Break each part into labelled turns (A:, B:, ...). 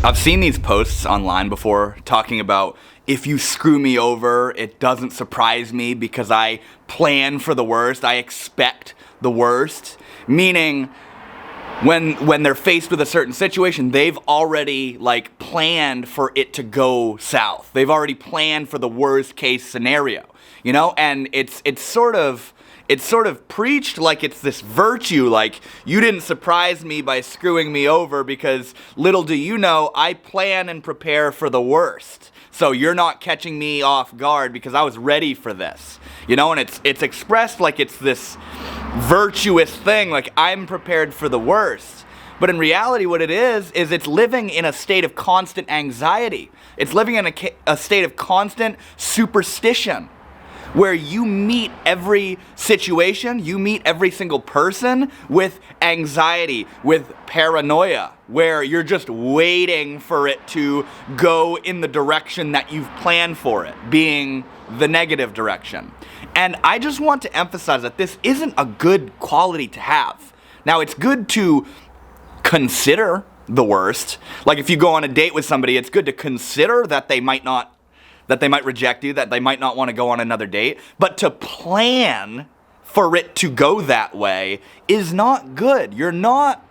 A: I've seen these posts online before talking about if you screw me over, it doesn't surprise me because I plan for the worst, I expect the worst. Meaning, when they're faced with a certain situation, they've already planned for it to go south. They've already planned for the worst case scenario, and it's sort of preached like it's this virtue, like you didn't surprise me by screwing me over because little do you know, I plan and prepare for the worst. So you're not catching me off guard because I was ready for this, and it's expressed like it's this virtuous thing, like I'm prepared for the worst. But in reality, what it is it's living in a state of constant anxiety. It's living in a state of constant superstition, where you meet every situation, you meet every single person with anxiety, with paranoia, where you're just waiting for it to go in the direction that you've planned for it, being the negative direction. And I just want to emphasize that this isn't a good quality to have. Now, it's good to consider the worst. Like if you go on a date with somebody, it's good to consider that they might reject you, that they might not want to go on another date. But to plan for it to go that way is not good. You're not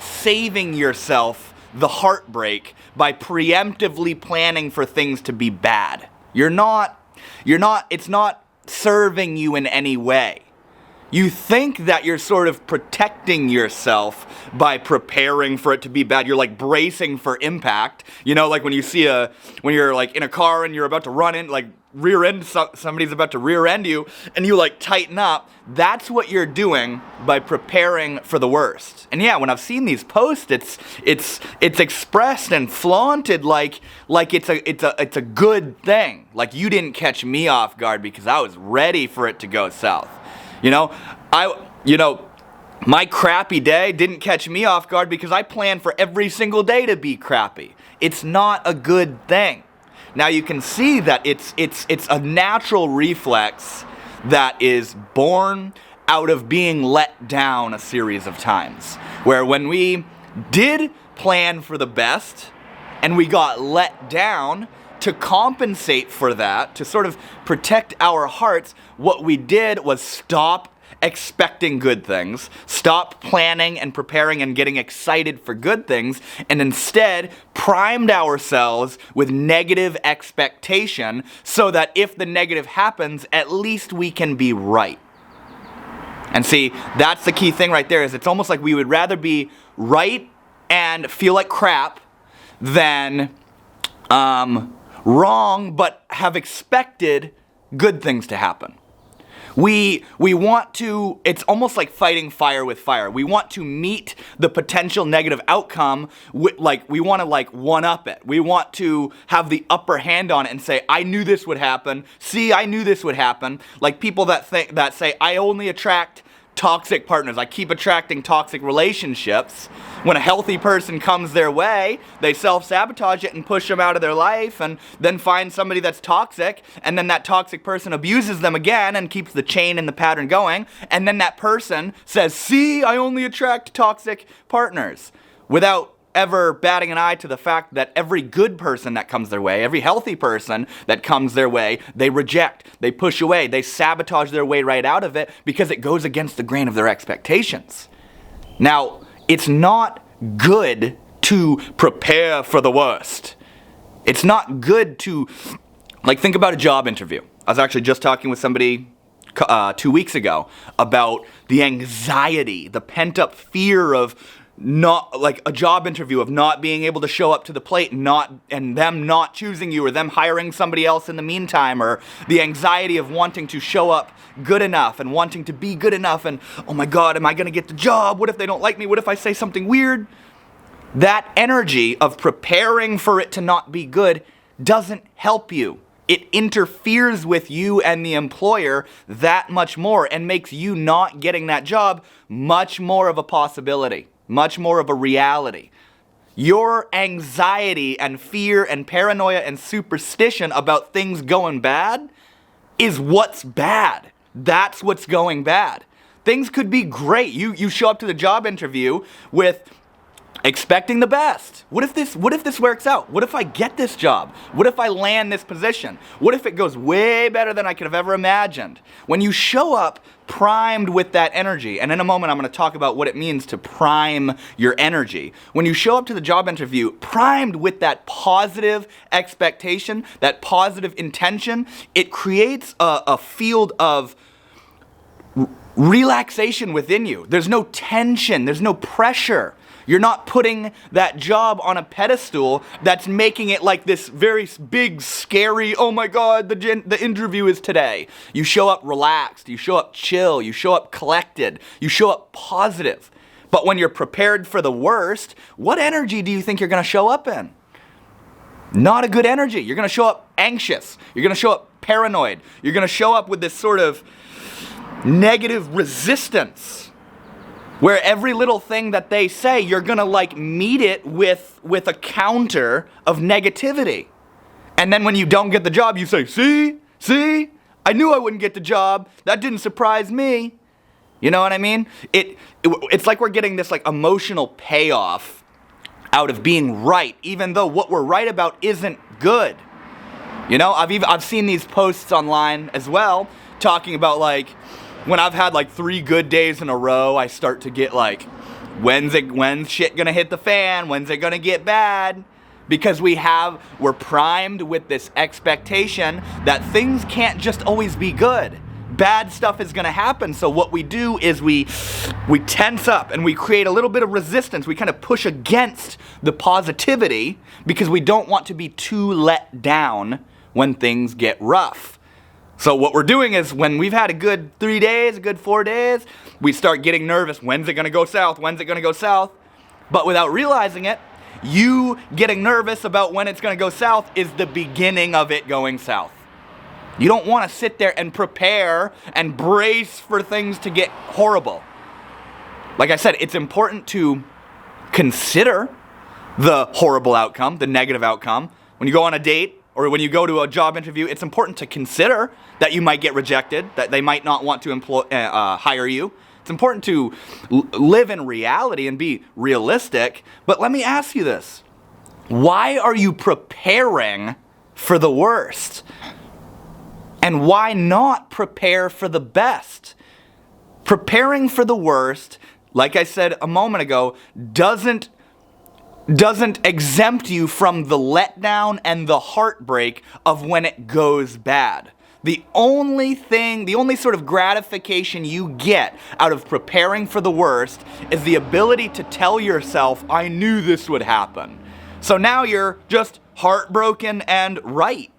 A: saving yourself the heartbreak by preemptively planning for things to be bad. It's not serving you in any way. You think that you're sort of protecting yourself by preparing for it to be bad. You're like bracing for impact. Like when you're like in a car and you're about to run in, rear end, somebody's about to rear end you, and you tighten up. That's what you're doing by preparing for the worst. And yeah, when I've seen these posts, it's expressed and flaunted like it's a good thing. Like you didn't catch me off guard because I was ready for it to go south. My crappy day didn't catch me off guard because I planned for every single day to be crappy. It's not a good thing. Now you can see that it's a natural reflex that is born out of being let down a series of times. Where when we did plan for the best and we got let down, to compensate for that, to sort of protect our hearts, what we did was stop expecting good things, stop planning and preparing and getting excited for good things, and instead primed ourselves with negative expectation so that if the negative happens, at least we can be right. And see, that's the key thing right there, is it's almost like we would rather be right and feel like crap than wrong but have expected good things to happen. We want to, it's almost like fighting fire with fire. We want to meet the potential negative outcome, we want to one-up it. We want to have the upper hand on it and say, I knew this would happen. See, I knew this would happen. Like people that say, I only attract toxic partners. I keep attracting toxic relationships. When a healthy person comes their way, they self-sabotage it and push them out of their life and then find somebody that's toxic, and then that toxic person abuses them again and keeps the chain and the pattern going, and then that person says, see, I only attract toxic partners, without ever batting an eye to the fact that every good person that comes their way, every healthy person that comes their way, they reject, they push away, they sabotage their way right out of it because it goes against the grain of their expectations. Now, it's not good to prepare for the worst. It's not good to, think about a job interview. I was actually just talking with somebody 2 weeks ago about the anxiety, the pent-up fear of a job interview, of not being able to show up to the plate and them not choosing you, or them hiring somebody else in the meantime, or the anxiety of wanting to show up good enough and wanting to be good enough and, oh my God, am I going to get the job? What if they don't like me? What if I say something weird? That energy of preparing for it to not be good doesn't help you. It interferes with you and the employer that much more and makes you not getting that job much more of a possibility. Much more of a reality. Your anxiety and fear and paranoia and superstition about things going bad is what's bad. That's what's going bad. Things could be great. You show up to the job interview with expecting the best. What if this works out? What if I get this job? What if I land this position? What if it goes way better than I could have ever imagined? When you show up primed with that energy, and in a moment I'm going to talk about what it means to prime your energy. When you show up to the job interview primed with that positive expectation, that positive intention, it creates a field of relaxation within you. There's no tension, there's no pressure. You're not putting that job on a pedestal that's making it like this very big, scary, oh my God, the interview is today. You show up relaxed, you show up chill, you show up collected, you show up positive. But when you're prepared for the worst, what energy do you think you're going to show up in? Not a good energy. You're going to show up anxious. You're going to show up paranoid. You're going to show up with this sort of negative resistance, where every little thing that they say, you're gonna like meet it with a counter of negativity. And then when you don't get the job, you say, see, I knew I wouldn't get the job. That didn't surprise me. You know what I mean? It's like we're getting this like emotional payoff out of being right, even though what we're right about isn't good. You know, I've seen these posts online as well, talking about like, when I've had like 3 good days in a row, I start to get like, when's shit gonna hit the fan? When's it gonna get bad? Because we're primed with this expectation that things can't just always be good. Bad stuff is gonna happen. So what we do is we tense up and we create a little bit of resistance. We kind of push against the positivity because we don't want to be too let down when things get rough. So what we're doing is when we've had a good 3 days, a good 4 days, we start getting nervous. When's it gonna go south? When's it gonna go south? But without realizing it, you getting nervous about when it's gonna go south is the beginning of it going south. You don't wanna sit there and prepare and brace for things to get horrible. Like I said, it's important to consider the horrible outcome, the negative outcome. When you go on a date, or when you go to a job interview, it's important to consider that you might get rejected, that they might not want to hire you. It's important to live in reality and be realistic. But let me ask you this. Why are you preparing for the worst? And why not prepare for the best? Preparing for the worst, like I said a moment ago, doesn't exempt you from the letdown and the heartbreak of when it goes bad. The only sort of gratification you get out of preparing for the worst is the ability to tell yourself, I knew this would happen. So now you're just heartbroken and right.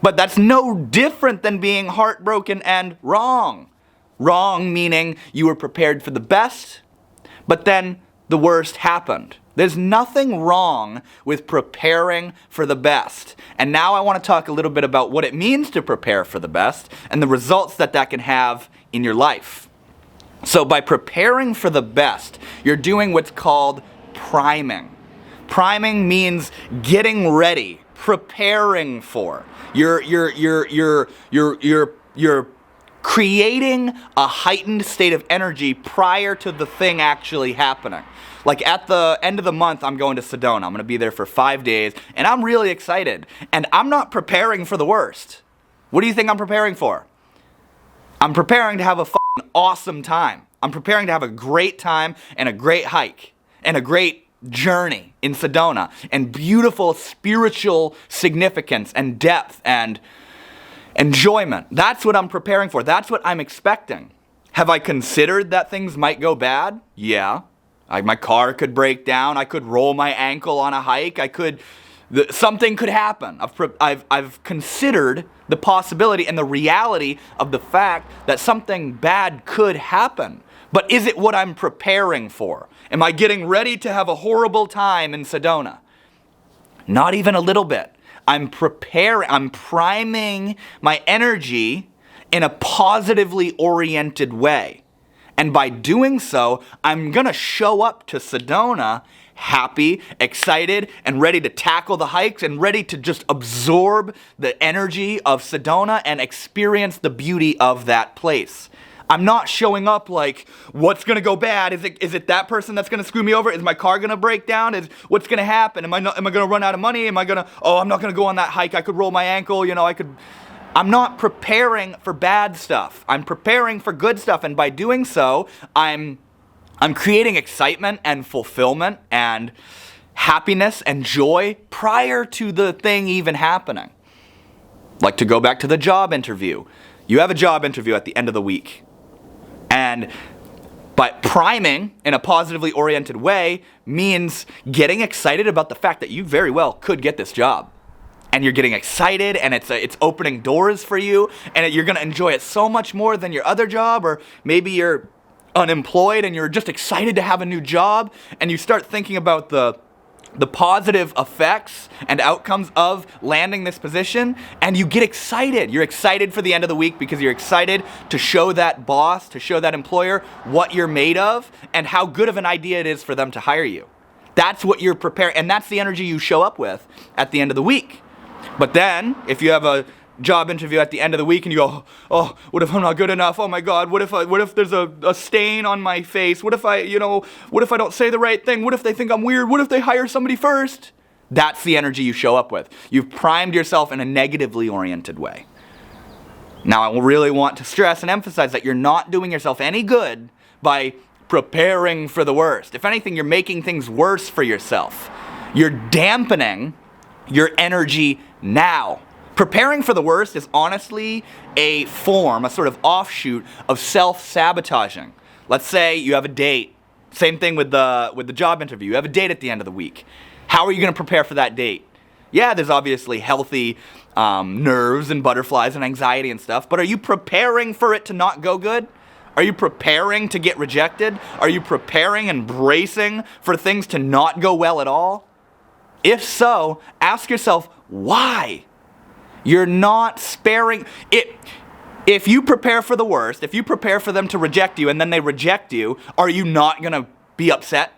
A: But that's no different than being heartbroken and wrong. Wrong meaning you were prepared for the best, but then the worst happened. There's nothing wrong with preparing for the best. And now I want to talk a little bit about what it means to prepare for the best and the results that can have in your life. So by preparing for the best, you're doing what's called priming. Priming means getting ready, preparing for. You're creating a heightened state of energy prior to the thing actually happening. Like at the end of the month, I'm going to Sedona. I'm going to be there for 5 days, and I'm really excited. And I'm not preparing for the worst. What do you think I'm preparing for? I'm preparing to have a fucking awesome time. I'm preparing to have a great time and a great hike and a great journey in Sedona and beautiful spiritual significance and depth and enjoyment. That's what I'm preparing for. That's what I'm expecting. Have I considered that things might go bad? Yeah. My car could break down. I could roll my ankle on a hike. Something could happen. I've considered the possibility and the reality of the fact that something bad could happen. But is it what I'm preparing for? Am I getting ready to have a horrible time in Sedona? Not even a little bit. I'm priming my energy in a positively oriented way. And by doing so, I'm gonna show up to Sedona happy, excited, and ready to tackle the hikes and ready to just absorb the energy of Sedona and experience the beauty of that place. I'm not showing up like, what's gonna go bad? Is it that person that's gonna screw me over? Is my car gonna break down? What's gonna happen? Am I gonna run out of money? I'm not gonna go on that hike. I could roll my ankle. I'm not preparing for bad stuff. I'm preparing for good stuff, and by doing so, I'm creating excitement and fulfillment and happiness and joy prior to the thing even happening. Like, to go back to the job interview. You have a job interview at the end of the week. And by priming in a positively oriented way means getting excited about the fact that you very well could get this job. And you're getting excited, and it's opening doors for you, and you're gonna enjoy it so much more than your other job, or maybe you're unemployed and you're just excited to have a new job, and you start thinking about the positive effects and outcomes of landing this position, and you get excited. You're excited for the end of the week because you're excited to show that boss, to show that employer what you're made of and how good of an idea it is for them to hire you. That's what you're preparing, and that's the energy you show up with at the end of the week. But then, if you have a job interview at the end of the week and you go, oh, what if I'm not good enough? Oh my God, what if there's a stain on my face? What if I don't say the right thing? What if they think I'm weird? What if they hire somebody first? That's the energy you show up with. You've primed yourself in a negatively oriented way. Now, I really want to stress and emphasize that you're not doing yourself any good by preparing for the worst. If anything, you're making things worse for yourself. You're dampening your energy now. Preparing for the worst is honestly a sort of offshoot of self-sabotaging. Let's say you have a date. Same thing with the job interview. You have a date at the end of the week. How are you going to prepare for that date? Yeah, there's obviously healthy nerves and butterflies and anxiety and stuff, but are you preparing for it to not go good? Are you preparing to get rejected? Are you preparing and bracing for things to not go well at all? If so, ask yourself, why? You're not sparing it. If you prepare for the worst, if you prepare for them to reject you and then they reject you, are you not going to be upset?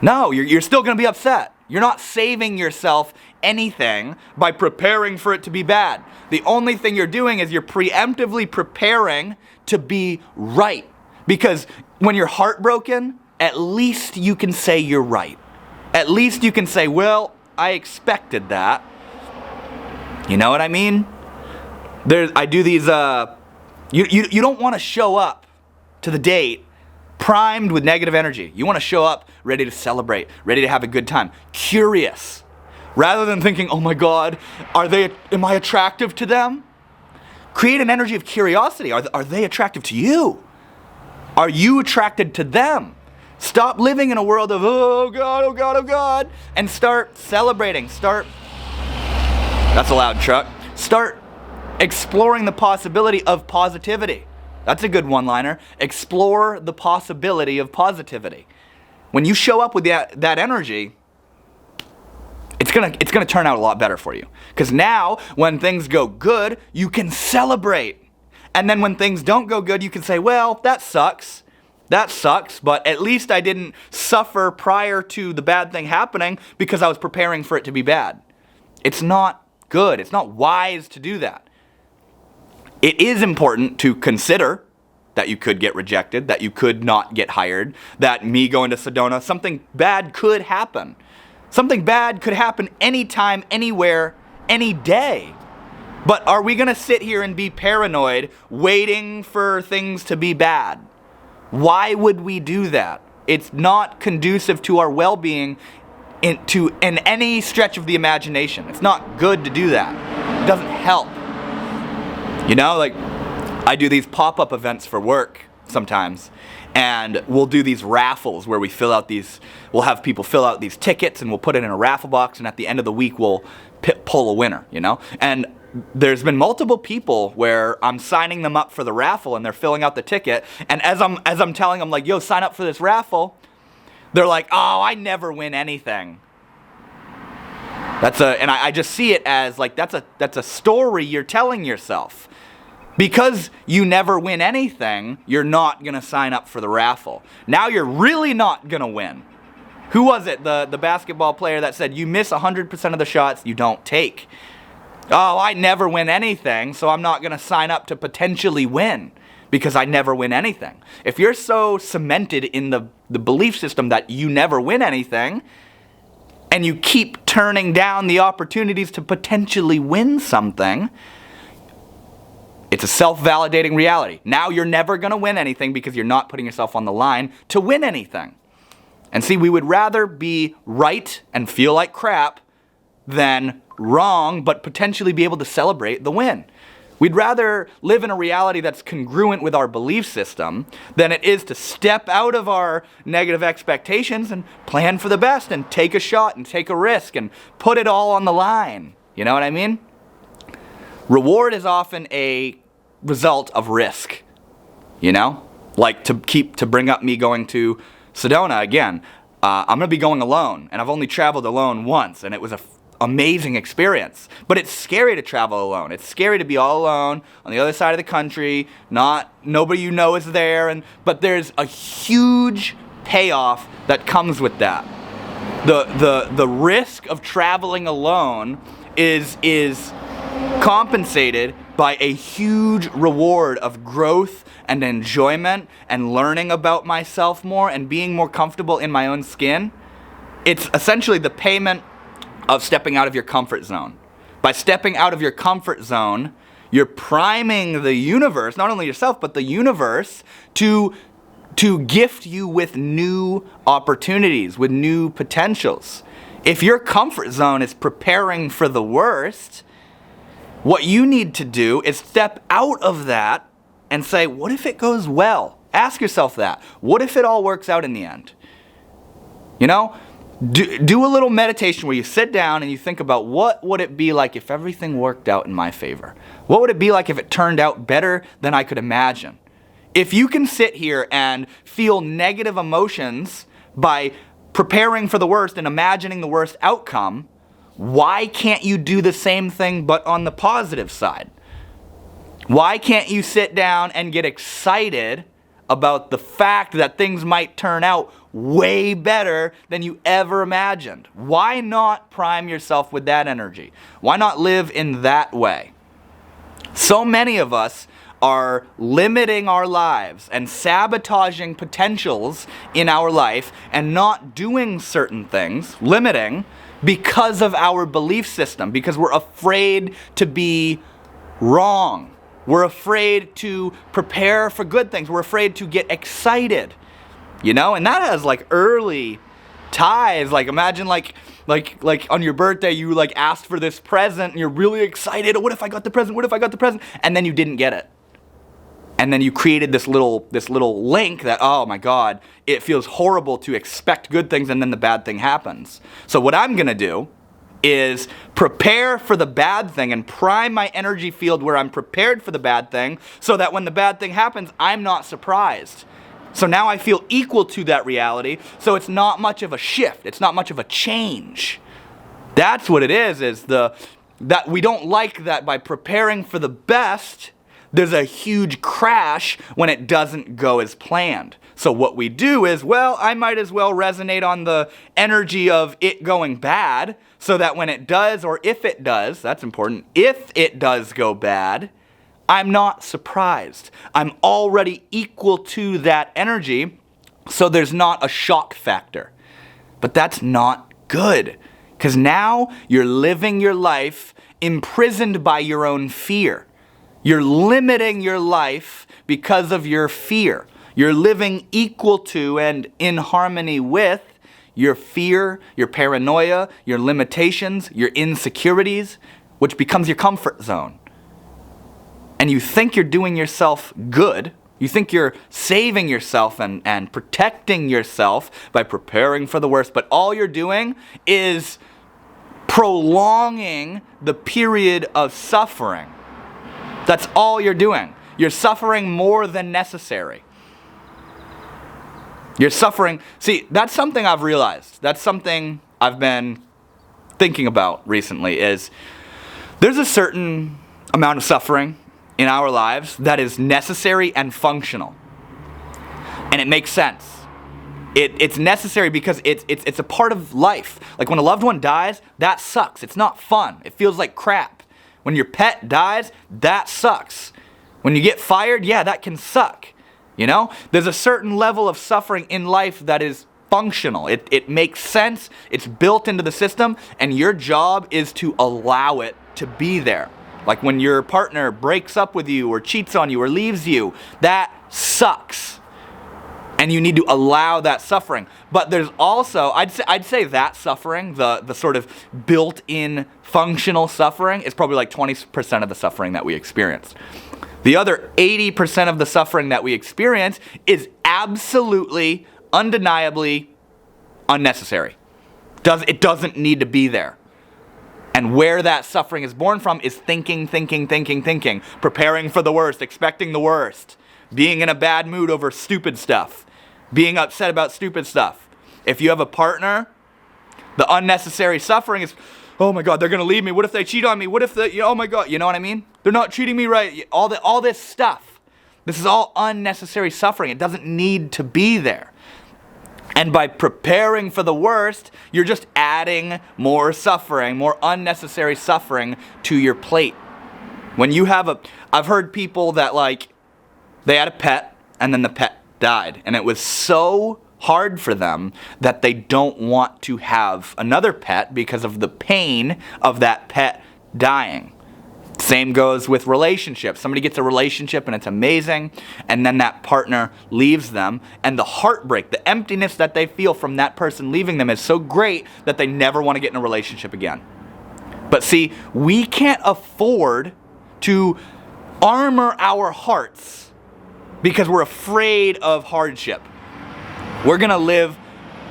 A: No, you're still going to be upset. You're not saving yourself anything by preparing for it to be bad. The only thing you're doing is you're preemptively preparing to be right. Because when you're heartbroken, at least you can say you're right. At least you can say, well, I expected that. You know what I mean? I do these, you don't want to show up to the date primed with negative energy. You want to show up ready to celebrate, ready to have a good time, curious. Rather than thinking, oh my God, am I attractive to them? Create an energy of curiosity. Are they attractive to you? Are you attracted to them? Stop living in a world of, oh God, oh God, oh God, and start celebrating. That's a loud truck. Start exploring the possibility of positivity. That's a good one-liner. Explore the possibility of positivity. When you show up with that energy, it's gonna turn out a lot better for you. Because now, when things go good, you can celebrate. And then when things don't go good, you can say, well, that sucks. That sucks, but at least I didn't suffer prior to the bad thing happening because I was preparing for it to be bad. It's not good. It's not wise to do that. It is important to consider that you could get rejected, that you could not get hired, that me going to Sedona, something bad could happen. Something bad could happen anytime, anywhere, any day. But are we going to sit here and be paranoid, waiting for things to be bad? Why would we do that? It's not conducive to our well-being in any stretch of the imagination. It's not good to do that. It doesn't help. You know, like, I do these pop-up events for work sometimes, and we'll do these raffles where we'll have people fill out these tickets, and we'll put it in a raffle box, and at the end of the week, we'll pull a winner, you know? And there's been multiple people where I'm signing them up for the raffle and they're filling out the ticket, and as I'm telling them, like, yo, sign up for this raffle, they're like, oh, I never win anything. And I just see it as like that's a story you're telling yourself. Because you never win anything, you're not gonna sign up for the raffle. Now you're really not gonna win. Who was it? The basketball player that said you miss 100% of the shots you don't take. Oh, I never win anything, so I'm not going to sign up to potentially win. because I never win anything. If you're so cemented in the belief system that you never win anything, and you keep turning down the opportunities to potentially win something, it's a self-validating reality. Now you're never going to win anything because you're not putting yourself on the line to win anything. And see, we would rather be right and feel like crap than wrong, but potentially be able to celebrate the win. We'd rather live in a reality that's congruent with our belief system than it is to step out of our negative expectations and plan for the best and take a shot and take a risk and put it all on the line. You know what I mean? Reward is often a result of risk, you know? Like to bring up me going to Sedona again, I'm going to be going alone, and I've only traveled alone once, and it was an amazing experience. But it's scary to travel alone. It's scary to be all alone on the other side of the country, nobody you know is there, but there's a huge payoff that comes with that. The risk of traveling alone is compensated by a huge reward of growth and enjoyment and learning about myself more and being more comfortable in my own skin. It's essentially the payment of stepping out of your comfort zone. By stepping out of your comfort zone, you're priming the universe, not only yourself, but the universe to gift you with new opportunities, with new potentials. If your comfort zone is preparing for the worst, what you need to do is step out of that and say, what if it goes well? Ask yourself that. What if it all works out in the end? You know, do a little meditation where you sit down and you think about what would it be like if everything worked out in my favor? What would it be like if it turned out better than I could imagine? If you can sit here and feel negative emotions by preparing for the worst and imagining the worst outcome, why can't you do the same thing but on the positive side? Why can't you sit down and get excited about the fact that things might turn out way better than you ever imagined? Why not prime yourself with that energy? Why not live in that way? So many of us are limiting our lives and sabotaging potentials in our life and not doing certain things, limiting, because of our belief system, because we're afraid to be wrong. We're afraid to prepare for good things. We're afraid to get excited, you know? And that has like early ties. Like imagine like on your birthday, you like asked for this present and you're really excited. What if I got the present? What if I got the present? And then you didn't get it. And then you created this little link that, oh my God, it feels horrible to expect good things and then the bad thing happens. So what I'm gonna do is prepare for the bad thing and prime my energy field where I'm prepared for the bad thing so that when the bad thing happens, I'm not surprised. So now I feel equal to that reality, so it's not much of a shift, it's not much of a change. That's what it is that we don't like that by preparing for the best, there's a huge crash when it doesn't go as planned. So what we do is, well, I might as well resonate on the energy of it going bad so that when it does, or if it does, that's important, if it does go bad, I'm not surprised. I'm already equal to that energy, so there's not a shock factor. But that's not good, because now you're living your life imprisoned by your own fear. You're limiting your life because of your fear. You're living equal to and in harmony with your fear, your paranoia, your limitations, your insecurities, which becomes your comfort zone. And you think you're doing yourself good. You think you're saving yourself and protecting yourself by preparing for the worst, but all you're doing is prolonging the period of suffering. That's all you're doing. You're suffering more than necessary. You're suffering. See, that's something I've realized. That's something I've been thinking about recently is there's a certain amount of suffering in our lives that is necessary and functional. And it makes sense. It's necessary because it's a part of life. Like when a loved one dies, that sucks. It's not fun. It feels like crap. When your pet dies, that sucks. When you get fired, yeah, that can suck. You know, there's a certain level of suffering in life that is functional. It makes sense. It's built into the system, and your job is to allow it to be there. Like when your partner breaks up with you or cheats on you or leaves you, that sucks. And you need to allow that suffering. But there's also, I'd say that suffering, the sort of built-in functional suffering, is probably like 20% of the suffering that we experience. The other 80% of the suffering that we experience is absolutely, undeniably unnecessary. It doesn't need to be there. And where that suffering is born from is thinking, preparing for the worst, expecting the worst, being in a bad mood over stupid stuff, being upset about stupid stuff. If you have a partner, the unnecessary suffering is, oh my God, they're gonna leave me. What if they cheat on me? What if oh my God, you know what I mean? They're not treating me right. All this stuff. This is all unnecessary suffering. It doesn't need to be there. And by preparing for the worst, you're just adding more suffering, more unnecessary suffering to your plate. When you have I've heard people that they had a pet and then the pet died. And it was so hard for them that they don't want to have another pet because of the pain of that pet dying. Same goes with relationships. Somebody gets a relationship and it's amazing, and then that partner leaves them, and the heartbreak, the emptiness that they feel from that person leaving them is so great that they never want to get in a relationship again. But see, we can't afford to armor our hearts because we're afraid of hardship. We're going to live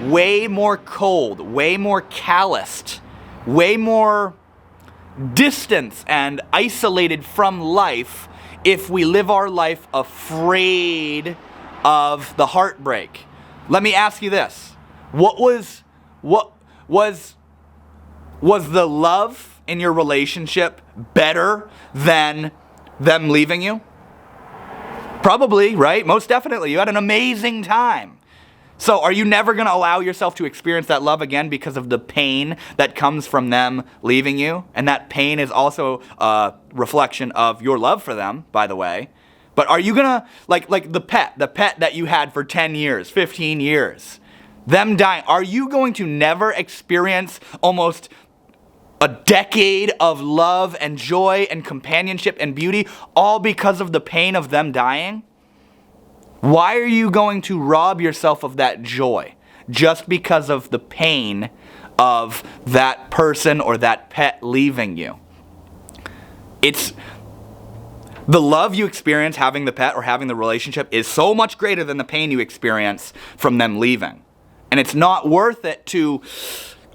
A: way more cold, way more calloused, way more distance and isolated from life if we live our life afraid of the heartbreak. Let me ask you this. What was the love in your relationship better than them leaving you? Probably, right? Most definitely. You had an amazing time. So are you never going to allow yourself to experience that love again because of the pain that comes from them leaving you? And that pain is also a reflection of your love for them, by the way. But are you going to, like the pet that you had for 10 years, 15 years, them dying, are you going to never experience almost a decade of love and joy and companionship and beauty all because of the pain of them dying? Why are you going to rob yourself of that joy just because of the pain of that person or that pet leaving you? It's the love you experience having the pet or having the relationship is so much greater than the pain you experience from them leaving. And it's not worth it to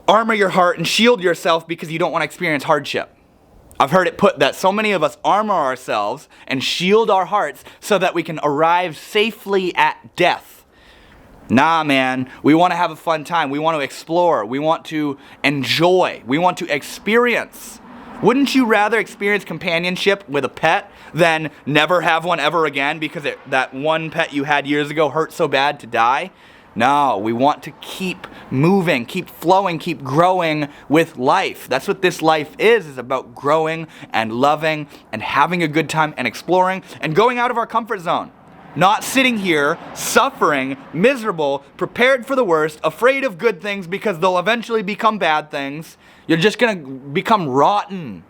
A: armor your heart and shield yourself because you don't want to experience hardship. I've heard it put that so many of us armor ourselves and shield our hearts so that we can arrive safely at death. Nah, man, we want to have a fun time. We want to explore. We want to enjoy. We want to experience. Wouldn't you rather experience companionship with a pet than never have one ever again because that one pet you had years ago hurt so bad to die? No, we want to keep moving, keep flowing, keep growing with life. That's what this life is about growing and loving and having a good time and exploring and going out of our comfort zone. Not sitting here, suffering, miserable, prepared for the worst, afraid of good things because they'll eventually become bad things. You're just going to become rotten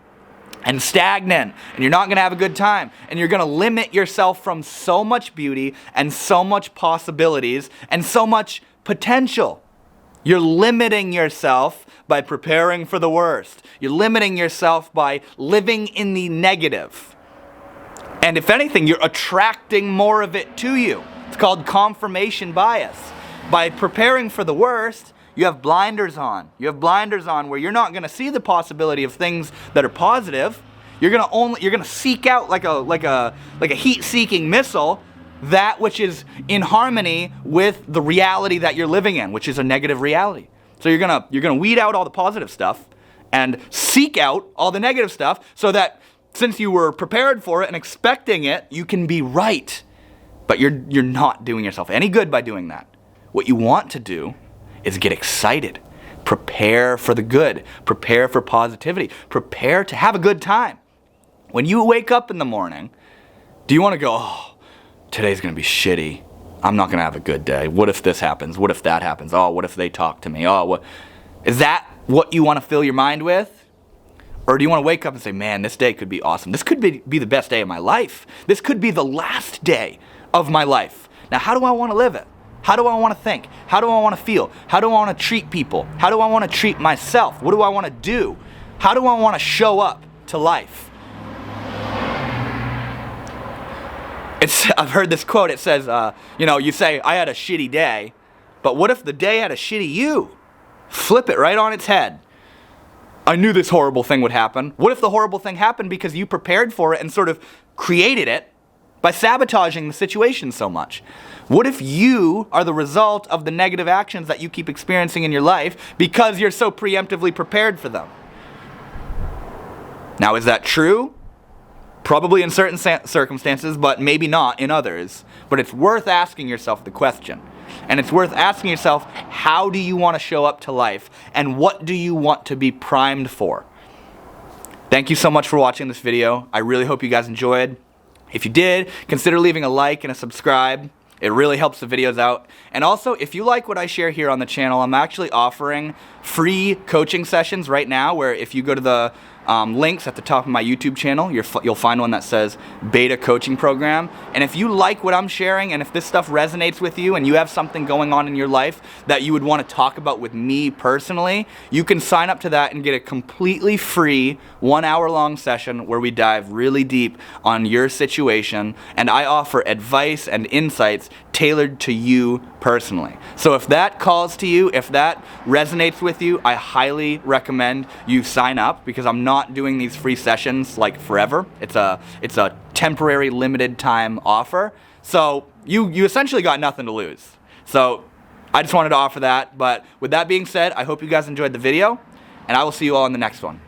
A: and stagnant, and you're not going to have a good time, and you're going to limit yourself from so much beauty and so much possibilities and so much potential. You're limiting yourself by preparing for the worst. You're limiting yourself by living in the negative. And if anything, you're attracting more of it to you. It's called confirmation bias. By preparing for the worst, you have blinders on. You have blinders on where you're not going to see the possibility of things that are positive. You're going to seek out like a heat-seeking missile that which is in harmony with the reality that you're living in, which is a negative reality. So you're going to weed out all the positive stuff and seek out all the negative stuff so that since you were prepared for it and expecting it, you can be right. But you're not doing yourself any good by doing that. What you want to do is get excited. Prepare for the good. Prepare for positivity. Prepare to have a good time. When you wake up in the morning, Do you want to go, oh, today's going to be shitty. I'm not going to have a good day. What if this happens? What if that happens? Oh, what if they talk to me? Oh, what? Is that what you want to fill your mind with? Or do you want to wake up and say, man, this day could be awesome. This could be the best day of my life. This could be the last day of my life. Now, how do I want to live it? How do I want to think? How do I want to feel? How do I want to treat people? How do I want to treat myself? What do I want to do? How do I want to show up to life? I've heard this quote. It says, you say, I had a shitty day, but what if the day had a shitty you? Flip it right on its head. I knew this horrible thing would happen. What if the horrible thing happened because you prepared for it and sort of created it by sabotaging the situation so much? What if you are the result of the negative actions that you keep experiencing in your life because you're so preemptively prepared for them? Now, is that true? Probably in certain circumstances, but maybe not in others. But it's worth asking yourself the question. And it's worth asking yourself, how do you want to show up to life? And what do you want to be primed for? Thank you so much for watching this video. I really hope you guys enjoyed. If you did, consider leaving a like and a subscribe. It really helps the videos out. And also, if you like what I share here on the channel, I'm actually offering free coaching sessions right now, where if you go to the links at the top of my YouTube channel, you'll find one that says Beta Coaching Program. And if you like what I'm sharing, and if this stuff resonates with you, and you have something going on in your life that you would want to talk about with me personally, you can sign up to that and get a completely free 1 hour long session where we dive really deep on your situation, and I offer advice and insights tailored to you personally. So if that calls to you, if that resonates with you, I highly recommend you sign up, because I'm not doing these free sessions like forever. It's a temporary limited time offer. So you essentially got nothing to lose. So I just wanted to offer that. But with that being said, I hope you guys enjoyed the video, and I will see you all in the next one.